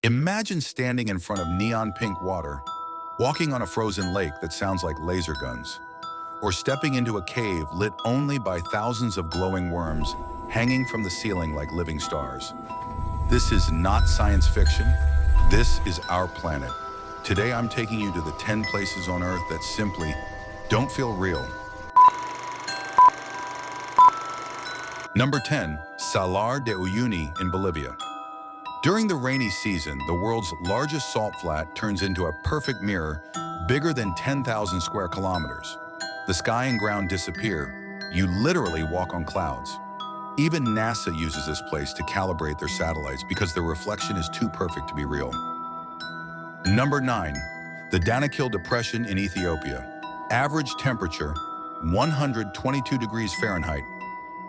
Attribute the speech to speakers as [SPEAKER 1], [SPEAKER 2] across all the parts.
[SPEAKER 1] Imagine standing in front of neon pink water, walking on a frozen lake that sounds like laser guns, or stepping into a cave lit only by thousands of glowing worms hanging from the ceiling like living stars. This is not science fiction. This is our planet. Today I'm taking you to the 10 places on Earth that simply don't feel real. Number 10, Salar de Uyuni in Bolivia. During the rainy season, the world's largest salt flat turns into a perfect mirror bigger than 10,000 square kilometers. The sky and ground disappear. You literally walk on clouds. Even NASA uses this place to calibrate their satellites because the reflection is too perfect to be real. Number 9, the Danakil Depression in Ethiopia. Average temperature, 122 degrees Fahrenheit.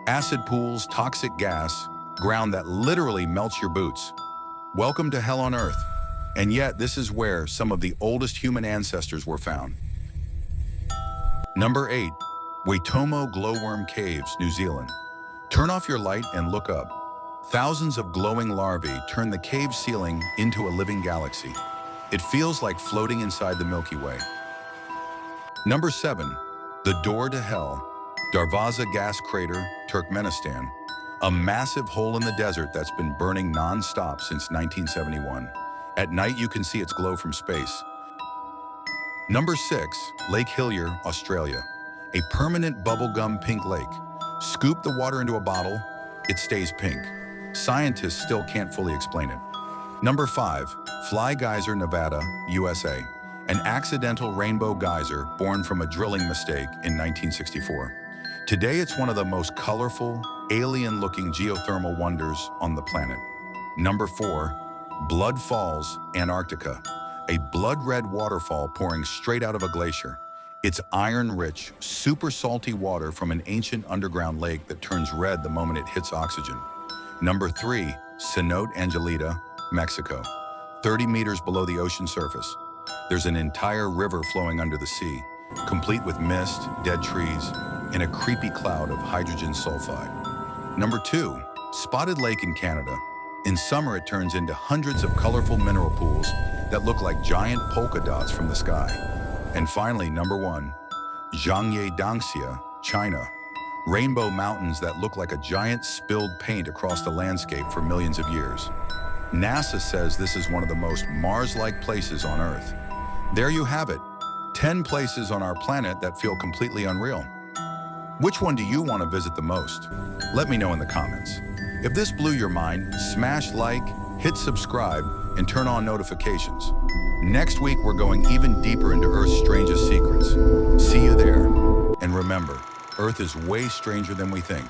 [SPEAKER 1] Acid pools, toxic gas, ground that literally melts your boots. Welcome to hell on Earth. And yet, this is where some of the oldest human ancestors were found. Number 8, Waitomo Glowworm Caves, New Zealand. Turn off your light and look up. Thousands of glowing larvae turn the cave ceiling into a living galaxy. It feels like floating inside the Milky Way. Number 7, the Door to Hell, Darvaza Gas Crater, Turkmenistan. A massive hole in the desert that's been burning non-stop since 1971. At night, you can see its glow from space. Number 6, Lake Hillier, Australia. A permanent bubblegum pink lake. Scoop the water into a bottle, it stays pink. Scientists still can't fully explain it. Number 5, Fly Geyser, Nevada, USA. An accidental rainbow geyser born from a drilling mistake in 1964. Today, it's one of the most colorful, alien-looking geothermal wonders on the planet. Number 4, Blood Falls, Antarctica. A blood-red waterfall pouring straight out of a glacier. It's iron-rich, super salty water from an ancient underground lake that turns red the moment it hits oxygen. Number 3, Cenote Angelita, Mexico. 30 meters below the ocean surface. There's an entire river flowing under the sea, complete with mist, dead trees, and a creepy cloud of hydrogen sulfide. Number 2, Spotted Lake in Canada. In summer, it turns into hundreds of colorful mineral pools that look like giant polka dots from the sky. And finally, number 1, Zhangye Danxia, China. Rainbow mountains that look like a giant spilled paint across the landscape for millions of years. NASA says this is one of the most Mars-like places on Earth. There you have it, 10 places on our planet that feel completely unreal. Which one do you want to visit the most? Let me know in the comments. If this blew your mind, smash like, hit subscribe, and turn on notifications. Next week, we're going even deeper into Earth's strangest secrets. See you there. And remember, Earth is way stranger than we think.